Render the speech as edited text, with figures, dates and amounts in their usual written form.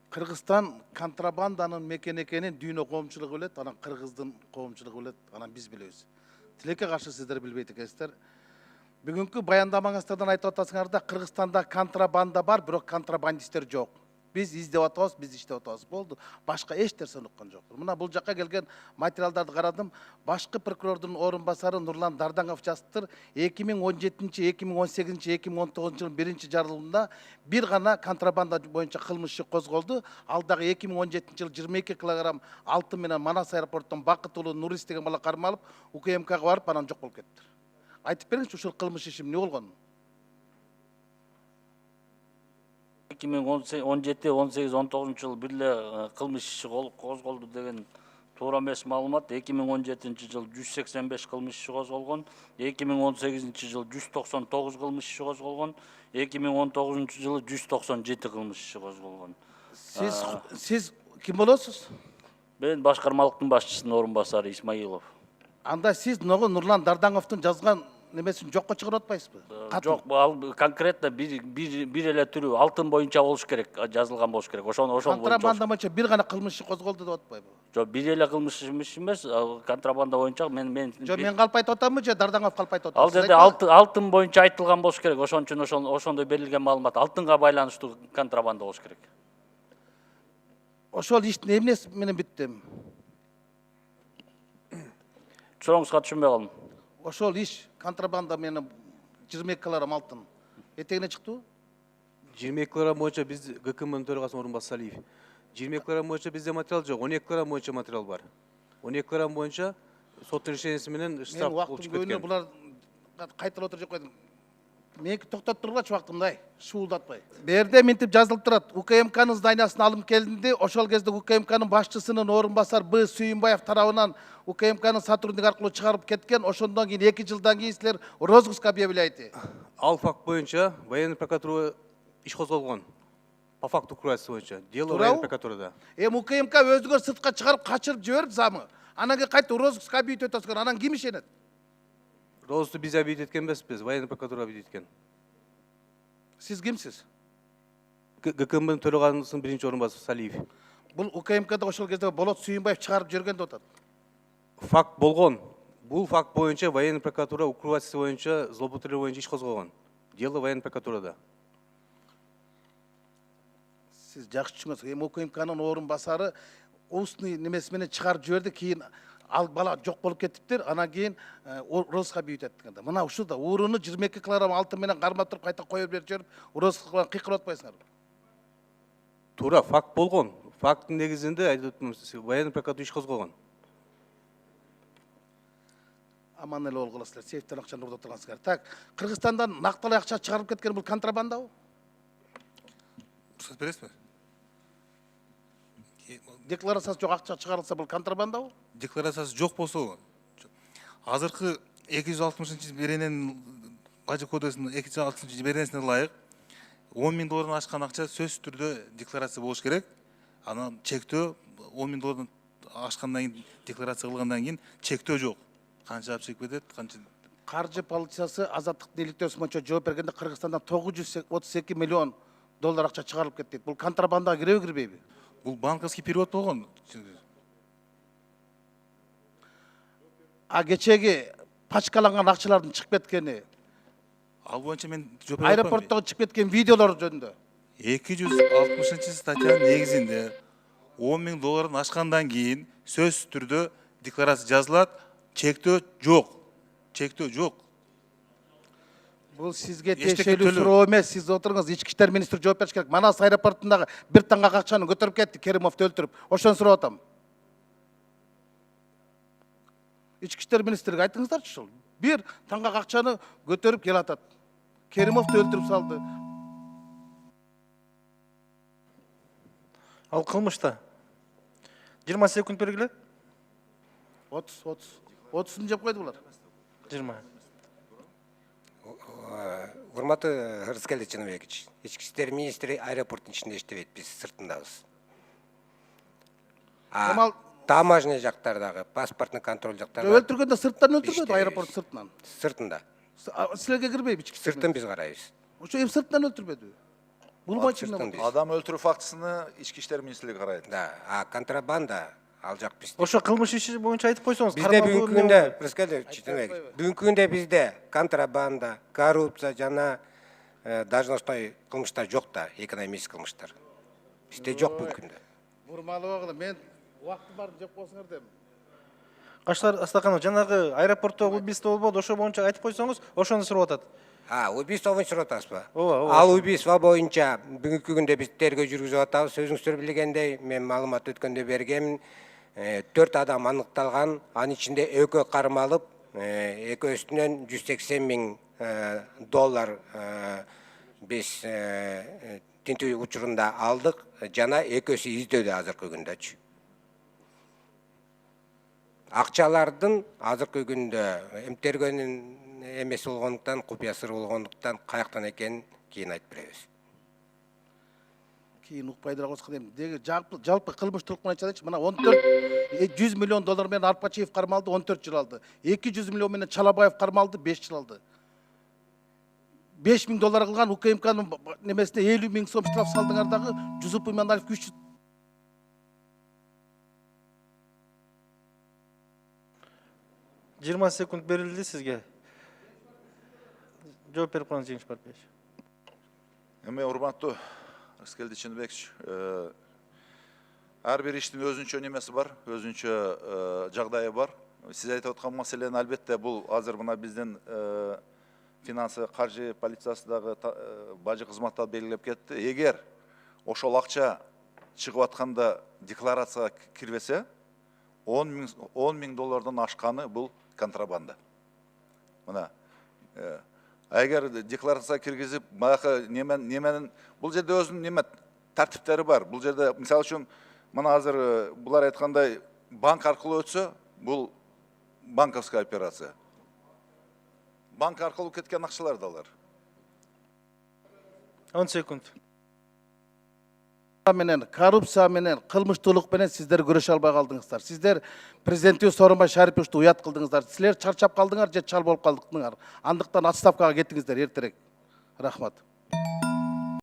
Кыргызстан контрабанданын мекени экенин дүйнө коомчулугу билет, анан кыргыздын коомчулугу билет, анан биз билебиз. Тилекке каршы сиздер билбейт экенсиздер. Бүгүнкү баяндамаңыздардан айтып атасыңар да Кыргызстанда контрабанда бар, бирок контрабандисттер жок. Biz издеп атабыз, biz иштеп атабыз. Болду. Башка эч нерсени уккан жок. Мына бул жакка келген материалдарды карадым. Башкы прокурордун орун басары Нурлан Дардаңов жазыптыр. 2017-2018, 2019 жылдын 1-жарылымында бир гана контрабанда боюнча кылмыш иши козголду. Ал дагы 2017 жылы 22 килограмм алтын менен Манас аэропортунан Бакыт уулу Нурис деген бала кармалып, УКМКга барып, анан жок болуп кетиптир. Айтып бериңизчи, ушул кылмыш иши эмне болгон? 2017, 18, 19 жыл бирге кылмыш иши козголду деген туура эмес маалымат. 2017 жыл 185 кылмыш иши козголгон, 2018 жыл 199 кылмыш иши козголгон, 2019 жылы 197 кылмыш иши козголгон. Сиз ким болосуз? Мен башкармалыктын башчысынын орун басары Исмаилов. Анда сиз Нурлан Дардаңовдун жазган немесин жокко чыгарып атпайсызбы? Жок, ал конкретно бир эле түрү алтын боюнча болуш керек, жазылган болуш керек. Ошол боюнча. Контрабанда боюнча бир гана кылмыш иши козголду деп атпайбы? Жок, бир эле кылмыш эмес, контрабанда боюнча мен Жок, мен калп айтып атамбы же Дардаңов калп айтып атабы? Ал жерде алтын боюнча айтылган болуш керек. Ошон үчүн ошондой берилген маалымат алтынга байланыштуу контрабанда болуш керек. Ошол иштин эмнеси менен бүттү? Сурооңузга түшүнбөй калдым. Ошол иш контрабанда менен 22 килограмм алтын этегине чыктыбы? 22 килограмм боюнча биз ГКМнын төрагасынын орун басары Салиев. 22 килограмм боюнча бизде материал жок, 12 килограмм боюнча материал бар. 12 килограмм боюнча сот решениясы менен штраф болуп кеткен. Булар кайталап отуруп койдум. Меники токтотуп тургулачы убактымдай, шуулдатпай. Берде минтип жазылып турат. УКМКнын зданиясына алым келинди. Ошол кезде УКМКнын башчысынын орун басары Б. Сүйүнбаев тарабынан УКМКнын сотрудник аркылуу чыгарып кеткен. Ошондон кийин 2 жылдан кийин силер розыск объявляйте. Ал факт боюнча военный прокуратура иш козголгон. По факту кураасы боюнча. Дело военный прокуратурада. УКМК өзүңөр сыртка чыгарып качырып жиберип замы. Анан кийин кайта розыск объявить этесиңер. Анан ким ишенет? Розысты биз объявить эткен эмеспиз, военный прокуратура объявить эткен. Сиз кимсиз? ГКМнын төрагасынын биринчи орун басары Салиев. Бул УКМКда ошол кезде Болот Сүйүнбаев чыгарып жүргөн деп атат. Факт болгон. Бул факт боюнча военный прокуратура укрывательство боюнча злоупотреба боюнча иш козголгон. Дело военный прокуратурада. Сиз жакшы түшүнөсүз. Эми УКМКнын орун басары устный немеси менен чыгарып жиберди, кийин ал бала жок болуп кетиптир, анан кийин розыска объявить эткенде. Мына ушул да урууну 22 килограмм алтын менен кармап туруп кайта коюп берип жиберип, розыска кыйкырып атпайсыңарбы? Туура, факт болгон. Факттын негизинде айтып атам, военный прокуратура иш козголгон. Аман эле болгула силер, сейфтен акчаны урдап тургансыңар. Так, Кыргызстандан накталуу акча чыгарып кеткен бул контрабандабы? Рұқсат бересіз бе? Декларациясы жок акча чыгарылса бул контрабандабы? Декларациясы жоқ болсо, азыркы 260 берененин Бажы кодексинин 260 беренесине ылайык $10.000 ашкан акча сөзсүз түрдө декларация болуш керек. Анан чектөө $10.000 ашкандан кийин декларация кылгандан кийин чектөө жок. Канча чек кетет, канча Каржы полициясы азаттыктын иликтөөсү боюнча жооп бергенде Кыргызстандан $932 миллион акча чыгарылып кетти. Бул контрабандага киреби, кирбейби? бул банковский перевод болгон. А кечеги пачкаланган акчалардын чыгып кеткени, Ал боюнча мен жооп аэропорттон чыгып кеткен видеолор жөнүндө 260 статьянын негизинде $10.000 ашкандан кийин сөзсүз түрдө декларация жазылат, чектөө жок. Чектөө жок. Бул сизге тиешелүү суроо эмес, сиз отуруңуз, ички иштер министри жооп бериш керек. Манас аэропортундагы бир таңга акчаны көтөрүп кетти, Керимовду өлтүрүп. Ошону сурап атам. Ички иштер министриге айтыңыздарчы ушул. Бир таңга акчаны көтөрүп келатат. Керимовду өлтүрүп салды. Ал кылмышта 20 секунд бергиле. 30 жеп койду булар. 20. Урматтуу Рыскелди Р.Момбекович, ички иштер министри аэропорттун ичинде иштебейт, биз сыртындабыз. Таможня жактардагы, паспортный контроль жактардагы. Өлтүргөндө сырттан өлтүрбөдү, аэропорт сыртынан. Сыртында. Силерге кирбейби ички иштер? Сыртын биз карайбыз. Ошо эми сыртынан өлтүрбөдү. Бул боюнча эмне Тапшырдым болду? биз. Адам өлтүрүү фактысыны ички иштер министрлиги карайт. Да, а контрабанда ал жак бизде. Ошо кылмыш иши боюнча айтып койсоңуз. Бизде бүгүнкү күндө, Рыскелди Читенбек, бүгүнкү күндө бизде контрабанда, коррупция жана должностной кылмыштар жок да, экономический кылмыштар. Бизде жок бүгүнкү күндө. Бурмалуу мен убактым бар жеп койсуңар дем. Каштар Астаканов жанагы аэропортто убийство болбоду, ошо боюнча айтып койсоңуз, ошону сурап атат. Убийство боюнча сурап атасызбы? Ооба. Ал убийство боюнча бүгүнкү күндө биз тергөө жүргүзүп атабыз. Өзүңүздөр билгендей, мен маалымат өткөндө бергенмин. 4 адам аныкталган, анын ичинде экөө кармалып, экөөсүнөн $180,000 биз тинтүү учурунда алдык, жана экөөсү издөөдө азыркы күндөчү. Акчалардын азыркы күндө тергөөнүн эмеси болгондуктан, купуя сыры болгондуктан каяктан экенин кийин айтып беребиз. Кийин укпайдыр койсок дейм. Деги жалпы кылмыштуулук менен айтайынчы, мына 100 миллион доллар менен Арпачиев кармалды, 14 жыл алды. 200 миллион менен Чалабаев кармалды, 5 жыл алды. $5,000 кылган УКМКнын немесине 50,000 сом штраф салдыңар дагы, Жусуп Иманалиев 3 20 секунд берилди сизге. Жооп берип коюңуз, Жеңиш Барпиевич. Эми урматтуу Рыскелди Чынбекович, ар бир иштин өзүнчө немеси бар, өзүнчө жагдайы бар. Сиз айтып аткан маселени албетте бул азыр мына биздин финансы каржы полициясы дагы бажы кызматтар белгилеп кетти. Эгер ошол акча чыгып атканда декларацияга кирбесе, $10,000 ашканы бул контрабанда. Мына эгер декларацияга киргизип, баягы неменин бул жерде өзүнүн неме тартиптери бар. Бул жерде мисалы үчүн мына азыр булар айткандай банк аркылуу өтсө, бул банковская операция. Банк аркылуу кеткен акчалар да алар. 10 секунд. менен, коррупция менен, кылмыштуулук менен сиздер күрөшө албай калдыңыздар. Сиздер президенттиги Сооронбай Шариповичти уят кылдыңыздар. Силер чарчап калдыңар же чал болуп калдыңар. Андыктан отставкага кеттиңиздер эртерээк. Рахмат.